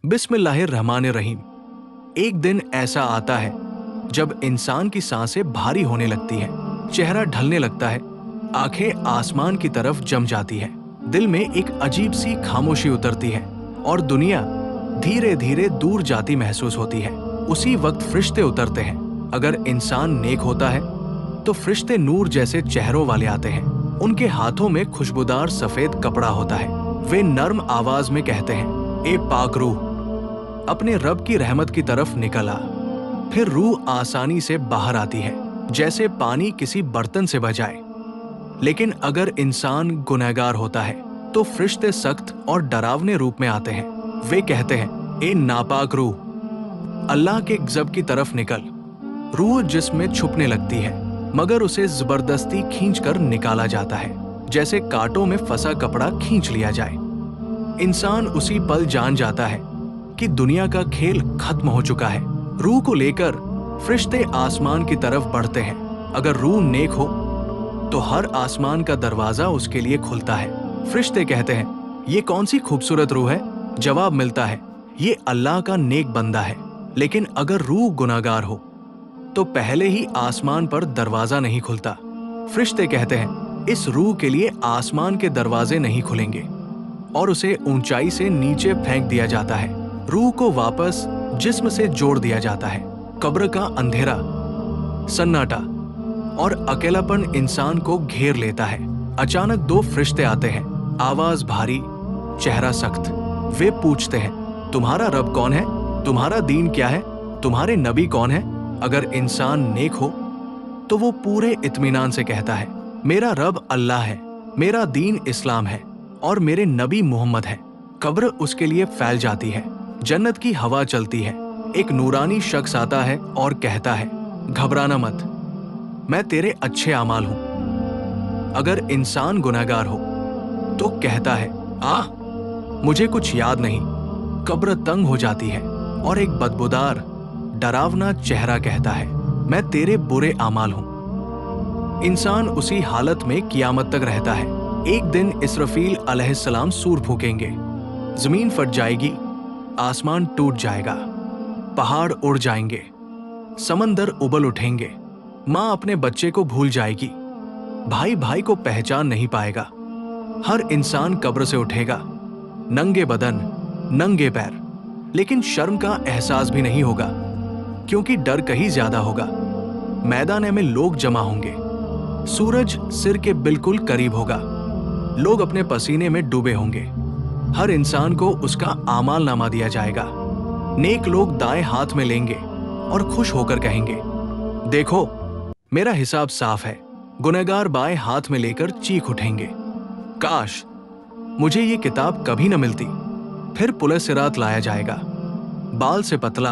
बिस्मिल्लाहिर्रहमानिर्रहीम। एक दिन ऐसा आता है जब इंसान की सांसें भारी होने लगती हैं, चेहरा ढलने लगता है, आंखें आसमान की तरफ जम जाती हैं, दिल में एक अजीब सी खामोशी उतरती है और दुनिया धीरे धीरे दूर जाती महसूस होती है। उसी वक्त फरिश्ते उतरते हैं। अगर इंसान नेक होता है तो फरिश्ते नूर जैसे चेहरों वाले आते हैं। उनके हाथों में खुशबूदार सफेद कपड़ा होता है। वे नर्म आवाज में कहते हैं, ए पाक रूह, अपने रब की रहमत की तरफ निकल आ। फिर रूह आसानी से बाहर आती है, जैसे पानी किसी बर्तन से बह जाए। लेकिन अगर इंसान गुनहगार होता है तो फरिश्ते सख्त और डरावने रूप में आते हैं। वे कहते हैं, ए नापाक रूह, अल्लाह के गज़ब की तरफ निकल। रूह जिस्म में छुपने लगती है, मगर उसे जबरदस्ती खींचकर निकाला जाता है, जैसे कांटों में फंसा कपड़ा खींच लिया जाए। इंसान उसी पल जान जाता है कि दुनिया का खेल खत्म हो चुका है। रूह को लेकर फरिश्ते आसमान की तरफ बढ़ते हैं। अगर रूह नेक हो तो हर आसमान का दरवाजा उसके लिए खुलता है। फरिश्ते कहते हैं, ये कौन सी खूबसूरत रूह है? जवाब मिलता है, ये अल्लाह का नेक बंदा है। लेकिन अगर रूह गुनाहगार हो तो पहले ही आसमान पर दरवाजा नहीं खुलता। फरिश्ते कहते हैं, इस रूह के लिए आसमान के दरवाजे नहीं खुलेंगे और उसे ऊंचाई से नीचे फेंक दिया जाता है। रूह को वापस जिस्म से जोड़ दिया जाता है। कब्र का अंधेरा, सन्नाटा और अकेलापन इंसान को घेर लेता है। अचानक दो फरिश्ते आते हैं, आवाज भारी, चेहरा सख्त। वे पूछते हैं, तुम्हारा रब कौन है? तुम्हारा दीन क्या है? तुम्हारे नबी कौन है? अगर इंसान नेक हो तो वो पूरे इत्मीनान से कहता है, मेरा रब अल्लाह है, मेरा दीन इस्लाम है और मेरे नबी मोहम्मद है। कब्र उसके लिए फैल जाती है, जन्नत की हवा चलती है। एक नूरानी शख्स आता है और कहता है, घबराना मत, मैं तेरे अच्छे अमाल हूं। अगर इंसान गुनहगार हो तो कहता है, मुझे कुछ याद नहीं। कब्र तंग हो जाती है और एक बदबूदार डरावना चेहरा कहता है, मैं तेरे बुरे अमाल हूं। इंसान उसी हालत में कियामत तक रहता है। एक दिन इसराफील अलैहिस्सलाम सूर फूकेंगे, जमीन फट जाएगी, आसमान टूट जाएगा, पहाड़ उड़ जाएंगे, समंदर उबल उठेंगे, माँ अपने बच्चे को भूल जाएगी, भाई भाई को पहचान नहीं पाएगा। हर इंसान कब्र से उठेगा, नंगे बदन, नंगे पैर, लेकिन शर्म का एहसास भी नहीं होगा, क्योंकि डर कहीं ज्यादा होगा। मैदान में लोग जमा होंगे, सूरज सिर के बिल्कुल करीब होगा, लोग अपने पसीने में डूबे होंगे। हर इंसान को उसका आमाल नामा दिया जाएगा। नेक लोग दाएं हाथ में लेंगे और खुश होकर कहेंगे, देखो मेरा हिसाब साफ है। गुनहगार बाएं हाथ में लेकर चीख उठेंगे, काश मुझे ये किताब कभी न मिलती। फिर पुलिस सिरात लाया जाएगा, बाल से पतला,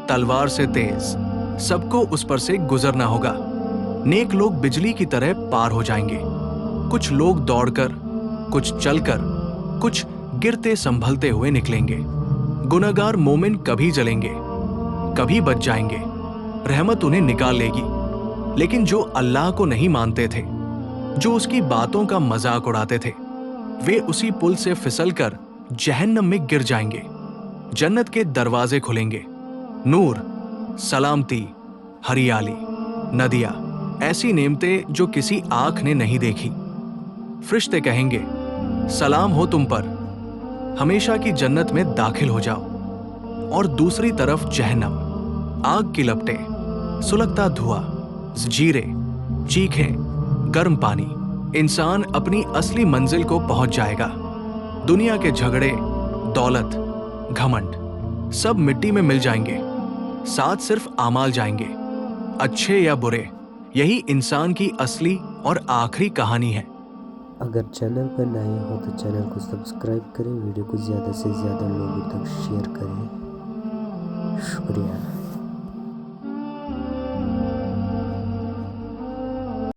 तलवार से तेज, सबको उस पर से गुजरना होगा। नेक लोग बिजली की तरह पार हो जाएंगे। कुछ लोग दौड़कर, कुछ चलकर, कुछ गिरते संभलते हुए निकलेंगे। गुनहगार मोमिन कभी जलेंगे, कभी बच जाएंगे, रहमत उन्हें निकाल लेगी। लेकिन जो अल्लाह को नहीं मानते थे, जो उसकी बातों का मजाक उड़ाते थे, वे उसी पुल से फिसलकर जहन्नम में गिर जाएंगे। जन्नत के दरवाजे खुलेंगे, नूर, सलामती, हरियाली, नदियां, ऐसी नेमतें जो किसी आंख ने नहीं देखी। फरिश्ते कहेंगे, सलाम हो तुम पर, हमेशा की जन्नत में दाखिल हो जाओ। और दूसरी तरफ जहन्नम, आग की लपटें, सुलगता धुआं, जंजीरें, चीखें, गर्म पानी। इंसान अपनी असली मंजिल को पहुंच जाएगा। दुनिया के झगड़े, दौलत, घमंड सब मिट्टी में मिल जाएंगे, साथ सिर्फ आमाल जाएंगे, अच्छे या बुरे। यही इंसान की असली और आखिरी कहानी है। अगर चैनल पर नए हो तो चैनल को सब्सक्राइब करें, वीडियो को ज़्यादा से ज़्यादा लोगों तक शेयर करें। शुक्रिया।